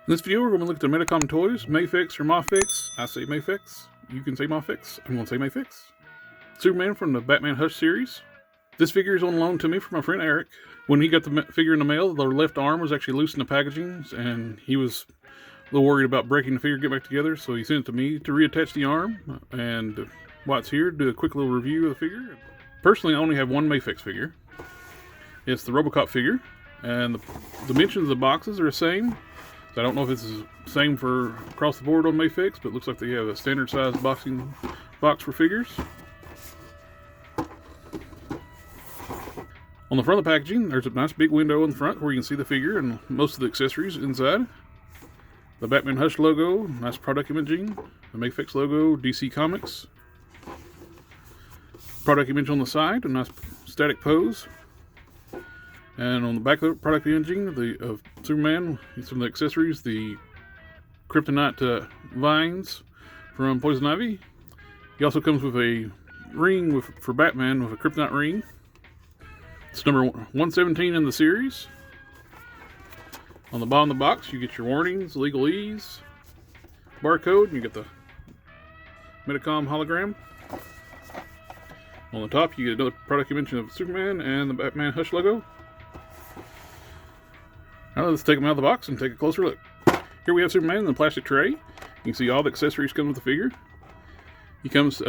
In this video, we're going to look at the Medicom Toys, MAFEX or MAFEX. I say MAFEX. You can say MAFEX. I'm going to say MAFEX. Superman from the Batman Hush series. This figure is on loan to me from my friend Eric. When he got the figure in the mail, the left arm was actually loose in the packaging, and he was a little worried about breaking the figure, get back together, so he sent it to me to reattach the arm. And while it's here, do a quick little review of the figure. Personally, I only have one MAFEX figure. It's the RoboCop figure, and the dimensions of the boxes are the same. I don't know if it's the same for across the board on MAFEX, but it looks like they have a standard size box for figures. On the front of the packaging, there's a nice big window in the front where you can see the figure and most of the accessories inside. The Batman Hush logo, nice product imaging. The MAFEX logo, DC Comics. Product image on the side, a nice static pose. And on the back of the product imaging of Superman, some of the accessories, the kryptonite vines from Poison Ivy. He also comes with a ring for Batman with a kryptonite ring. It's number 117 in the series. On the bottom of the box, you get your warnings, legalese, barcode, and you get the Medicom hologram. On the top, you get another product image of Superman and the Batman Hush logo. Now let's take them out of the box and take a closer look. Here we have Superman in the plastic tray. You can see all the accessories come with the figure. He comes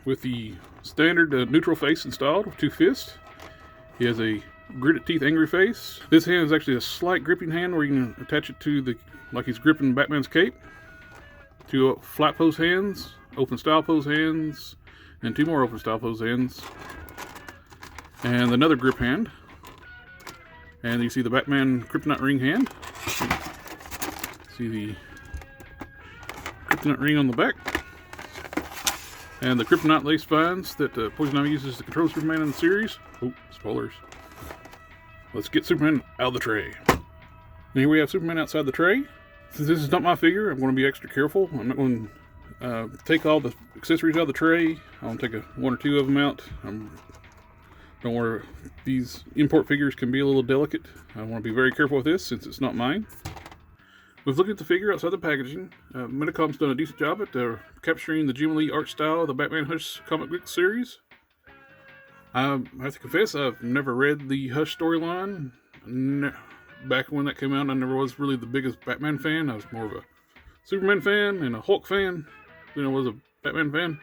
with the standard neutral face installed with 2 fists. He has a gritted teeth angry face. This hand is actually a slight gripping hand where you can attach it to like he's gripping Batman's cape. 2 flat pose hands, open style pose hands, and 2 more open style pose hands. And another grip hand. And you see the Batman kryptonite ring hand. See the kryptonite ring on the back. And the kryptonite lace vines that Poison Ivy uses to control Superman in the series. Oh, spoilers. Let's get Superman out of the tray. And here we have Superman outside the tray. Since this is not my figure, I'm going to be extra careful. I'm not going to take all the accessories out of the tray. I'll take 1 or 2 of them out. Don't worry, these import figures can be a little delicate. I want to be very careful with this since it's not mine. We've looked at the figure outside the packaging. Medicom's done a decent job at capturing the Jim Lee art style of the Batman Hush comic book series. I have to confess, I've never read the Hush storyline. Back when that came out, I never was really the biggest Batman fan. I was more of a Superman fan and a Hulk fan than I was a Batman fan.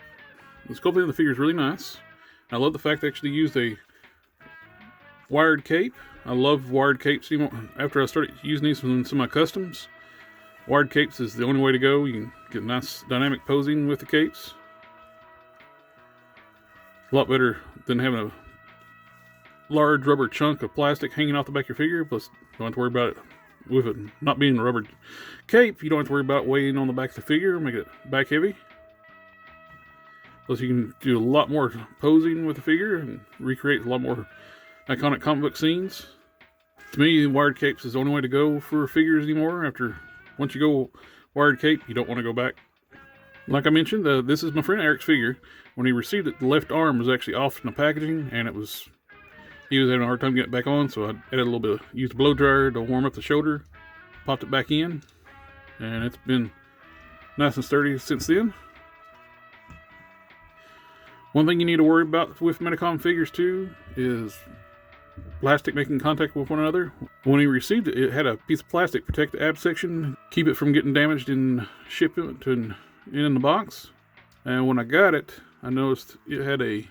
The sculpting of the figure is really nice. I love the fact they actually used a wired cape. I love wired capes. After I started using these in some of my customs, wired capes is the only way to go. You can get nice dynamic posing with the capes. A lot better than having a large rubber chunk of plastic hanging off the back of your figure. Plus, you don't have to worry about it with it not being a rubber cape. You don't have to worry about weighing on the back of the figure, make it back heavy. Plus, you can do a lot more posing with the figure and recreate a lot more iconic comic book scenes. To me, wired capes is the only way to go for figures anymore. Once you go wired cape, you don't want to go back. Like I mentioned, this is my friend Eric's figure. When he received it, the left arm was actually off in the packaging, and he was having a hard time getting it back on, so I added a little bit, used a blow dryer to warm up the shoulder, popped it back in, and it's been nice and sturdy since then. One thing you need to worry about with Medicom figures too is plastic making contact with one another. When he received it, it had a piece of plastic protect the ab section, keep it from getting damaged in shipment and in the box. And when I got it, I noticed it had a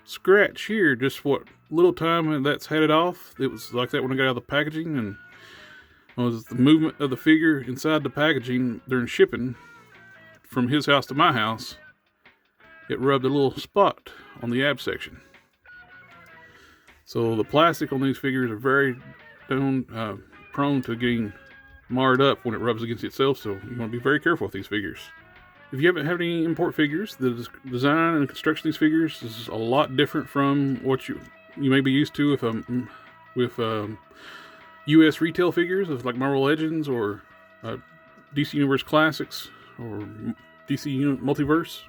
scratch here, just what little time that's had it off. It was like that when I got out of the packaging, and it was the movement of the figure inside the packaging during shipping from his house to my house. It rubbed a little spot on the ab section. So the plastic on these figures are very prone to getting marred up when it rubs against itself, so you want to be very careful with these figures. If you haven't had any import figures, the design and construction of these figures is a lot different from what you may be used to with US retail figures of like Marvel Legends or DC Universe Classics or DC Multiverse.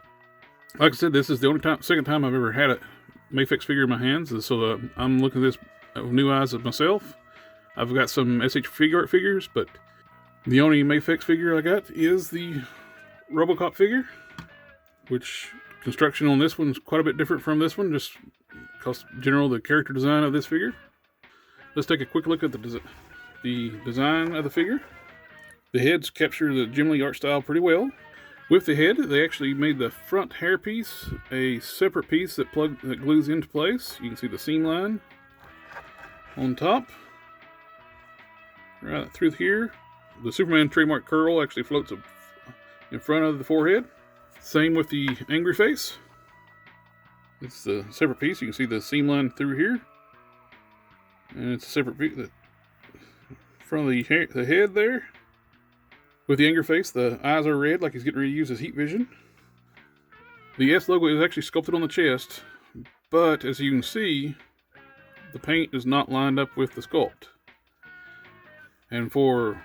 Like I said, this is the second time I've ever had a MAFEX figure in my hands, so I'm looking at this with new eyes of myself. I've got some SH Figure Art figures, but The only MAFEX figure I got is the RoboCop figure, which construction on this one is quite a bit different from this one, just because the character design of this figure. Let's take a quick look at the design of the figure. The heads capture the Jim Lee art style pretty well. With the head, they actually made the front hair piece a separate piece that glues into place. You can see the seam line on top. Right through here. The Superman trademark curl actually floats up in front of the forehead. Same with the angry face. It's a separate piece. You can see the seam line through here. And it's a separate piece. The front of the head there. With the angry face, the eyes are red like he's getting ready to use his heat vision. The S logo is actually sculpted on the chest, but as you can see, the paint is not lined up with the sculpt. And for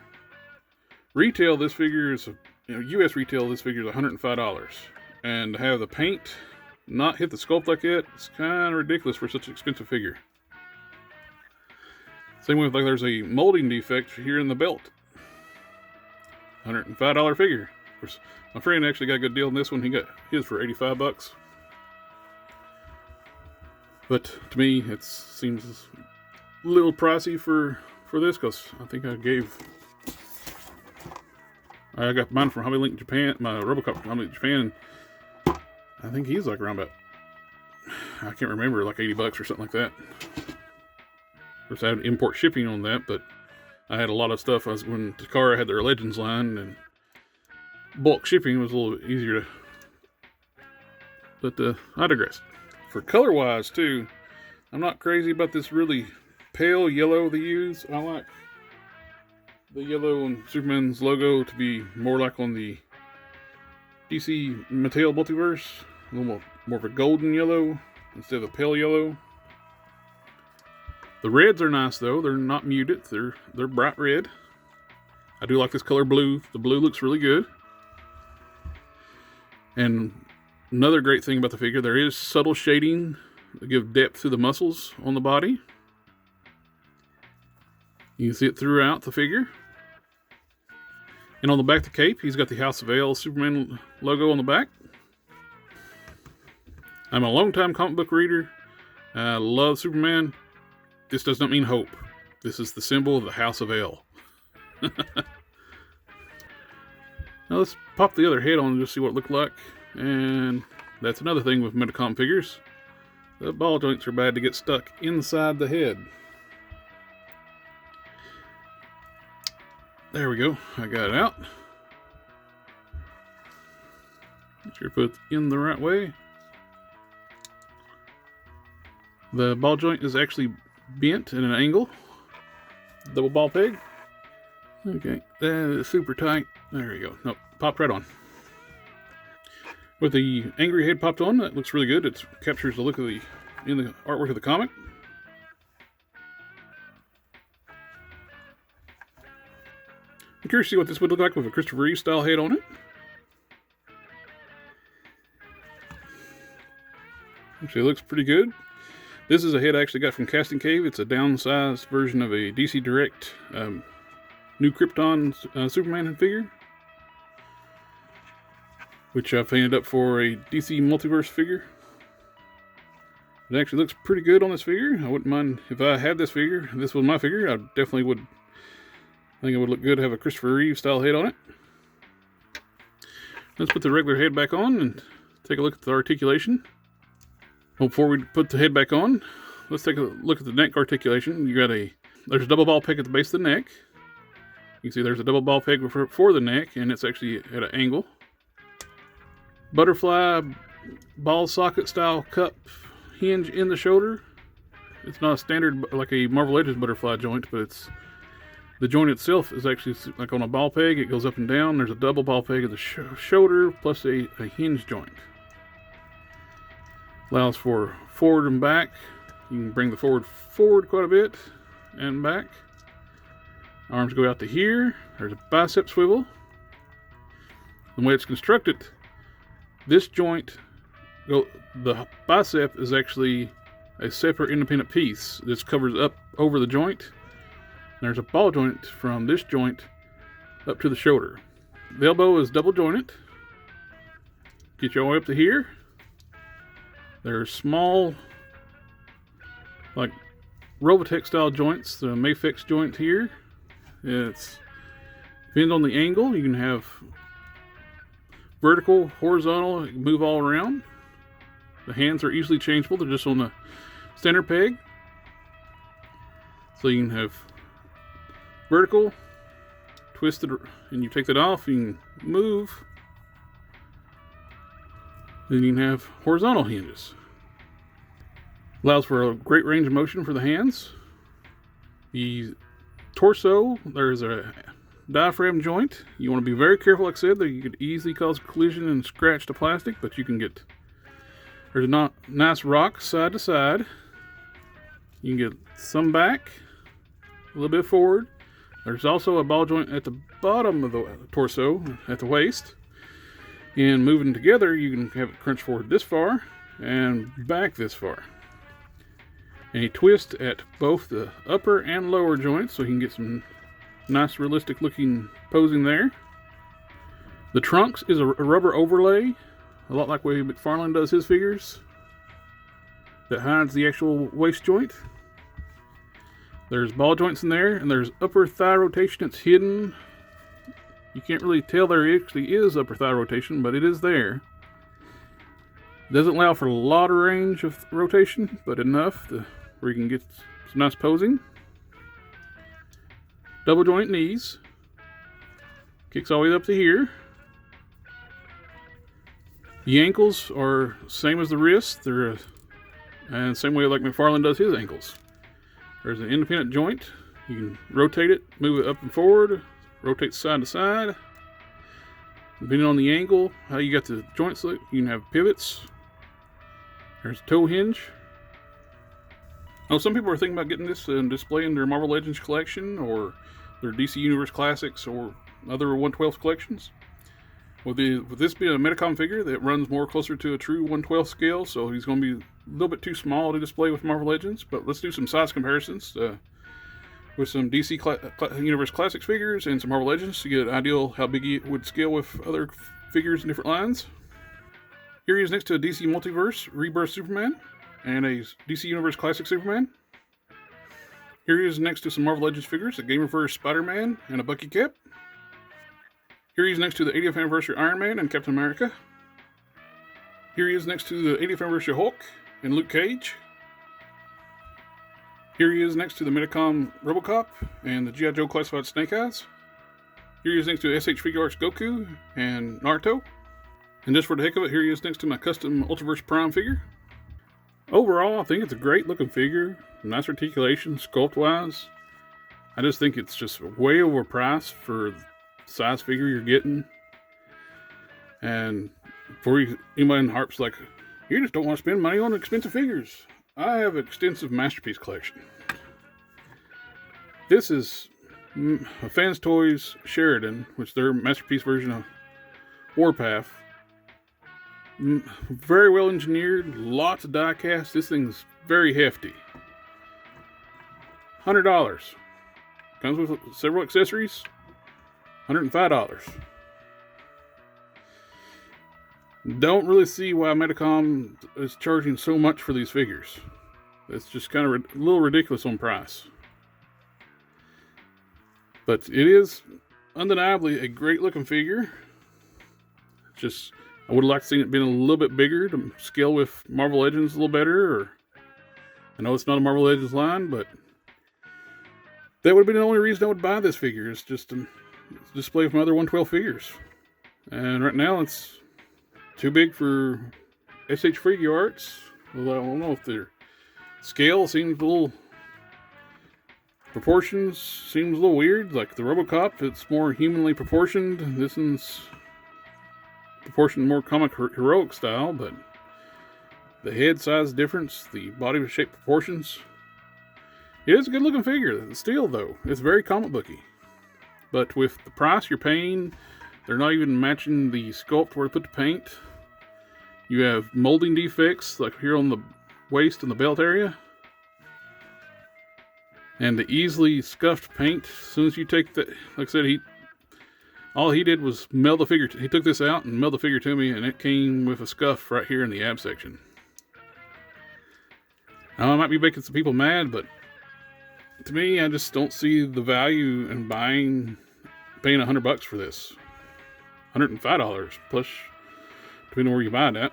retail, this figure is, US retail, this figure is $105. And to have the paint not hit the sculpt like that, it's kind of ridiculous for such an expensive figure. Same with, like, there's a molding defect here in the belt. $105 figure. Of course, my friend actually got a good deal on this one. He got his for 85 bucks. But to me, it seems a little pricey for this, because I think I got mine from Hobby Link Japan, my RoboCop from Hobby Link Japan. I think he's like around about, I can't remember, like 80 bucks or something like that. Of course, I had import shipping on that, but I had a lot of stuff. When Takara had their Legends line, and bulk shipping was a little bit easier to. But I digress. For color wise too, I'm not crazy about this really pale yellow they use. I like the yellow on Superman's logo to be more like on the DC Mattel Multiverse, a little more of a golden yellow instead of a pale yellow. The reds are nice though. They're not muted. They're bright red. I do like this color blue. The blue looks really good. And another great thing about the figure, there is subtle shading to give depth to the muscles on the body. You can see it throughout the figure. And on the back of the cape, he's got the House of Ale Superman logo on the back. I'm a longtime comic book reader. I love Superman. This does not mean hope. This is the symbol of the House of Ale. Now let's pop the other head on and just see what it looked like. And that's another thing with Medicom figures. The ball joints are bad to get stuck inside the head. There we go. I got it out. Make sure to put it in the right way. The ball joint is actually bent at an angle. Double ball peg. Okay, that is super tight. There we go. Nope, popped right on. With the angry head popped on, that looks really good. It captures the look of the artwork of the comic. I'm curious to see what this would look like with a Christopher Reeve style head on it. Actually, it looks pretty good. This is a head I actually got from Casting Cave. It's a downsized version of a DC Direct New Krypton Superman figure, which I've painted up for a DC Multiverse figure. It actually looks pretty good on this figure. I wouldn't mind if I had this figure. If this was my figure, I definitely would. I think it would look good to have a Christopher Reeve style head on it. Let's put the regular head back on and take a look at the articulation. Before we put the head back on, let's take a look at the neck articulation. There's a double ball peg at the base of the neck. You can see there's a double ball peg for the neck, and it's actually at an angle. Butterfly ball socket style cup hinge in the shoulder. It's not a standard like a Marvel Legends butterfly joint, but the joint itself is actually like on a ball peg. It goes up and down. There's a double ball peg at the shoulder plus a hinge joint. Allows for forward and back. You can bring the forward quite a bit and back. Arms go out to here. There's a bicep swivel. The way it's constructed, this joint, the bicep is actually a separate independent piece. This covers up over the joint. There's a ball joint from this joint up to the shoulder. The elbow is double jointed. Get you all the way up to here. There's small, like Robotech style joints. The MAFEX joint here. It's depends on the angle. You can have vertical, horizontal, you can move all around. The hands are easily changeable. They're just on the center peg. So you can have vertical, twisted, and you take that off, you can move. Then you can have horizontal hinges. Allows for a great range of motion for the hands. The torso, there's a diaphragm joint. You want to be very careful, like I said, that you could easily cause collision and scratch the plastic, but you can get, there's a nice rock side to side. You can get some back, a little bit forward. There's also a ball joint at the bottom of the torso, at the waist. And moving together, you can have it crunch forward this far and back this far. And you twist at both the upper and lower joints so you can get some nice realistic looking posing there. The trunks is a rubber overlay, a lot like the way McFarlane does his figures, that hides the actual waist joint. There's ball joints in there, and there's upper thigh rotation that's hidden. You can't really tell there actually is upper thigh rotation, but it is there. Doesn't allow for a lot of range of rotation, but enough where you can get some nice posing. Double joint knees. Kicks all the way up to here. The ankles are same as the wrists. They're and same way like McFarlane does his ankles. There's an independent joint. You can rotate it, move it up and forward, rotate side to side. Depending on the angle, how you got the joints look, you can have pivots. There's a toe hinge. Oh, some people are thinking about getting this and displaying their Marvel Legends collection or their DC Universe Classics or other 1/12 collections. With this being a Medicom figure that runs more closer to a true 1/12 scale, so he's going to be a little bit too small to display with Marvel Legends. But let's do some size comparisons with some DC Universe Classics figures and some Marvel Legends to get an idea how big he would scale with other figures in different lines. Here he is next to a DC Multiverse Rebirth Superman and a DC Universe Classic Superman. Here he is next to some Marvel Legends figures, a Gamerverse Spider-Man and a Bucky Cap. Here he is next to the 80th Anniversary Iron Man and Captain America. Here he is next to the 80th Anniversary Hulk and Luke Cage. Here he is next to the Medicom Robocop and the G.I. Joe Classified Snake Eyes. Here he is next to SH Figuarts Goku and Naruto. And just for the heck of it, here he is next to my custom Ultraverse Prime figure. Overall, I think it's a great looking figure. Nice articulation, sculpt-wise. I just think it's just way overpriced for the size figure you're getting. And for anybody in harps like, you just don't want to spend money on expensive figures. I have an extensive masterpiece collection. This is a Fans Toys Sheridan, which is their masterpiece version of Warpath. Very well engineered, lots of die cast. This thing's very hefty. $100. Comes with several accessories. $105. Don't really see why Medicom is charging so much for these figures. It's just kind of a little ridiculous on price. But it is undeniably a great looking figure. Just, I would have liked to see it being a little bit bigger to scale with Marvel Legends a little better. Or I know it's not a Marvel Legends line, but that would have been the only reason I would buy this figure. It's just a display of my other 1/12 figures. And right now it's too big for SH Figuarts. Although I don't know if their scale seems a little, proportions seems a little weird. Like the Robocop, it's more humanly proportioned. This one's proportioned more comic heroic style, but the head size difference, the body shape proportions. It is a good looking figure. Still though, it's very comic booky. But with the price you're paying, they're not even matching the sculpt where to put the paint. You have molding defects, like here on the waist and the belt area. And the easily scuffed paint, as soon as you take the, like I said, All he did was mail the figure. He took this out and mailed the figure to me, and it came with a scuff right here in the ab section. Now, I might be making some people mad, but to me, I just don't see the value in paying $100 for this. $105 plus, depending on where you buy it at.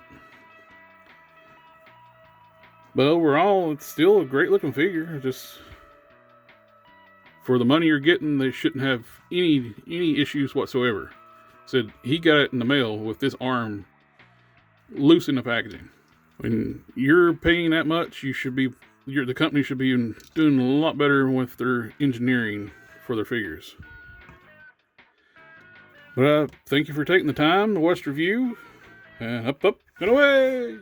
But overall, it's still a great looking figure. Just for the money you're getting, they shouldn't have any issues whatsoever. Said he got it in the mail with this arm loose in the packaging. When you're paying that much, the company should be doing a lot better with their engineering for their figures. But thank you for taking the time to watch the review. And up, and away!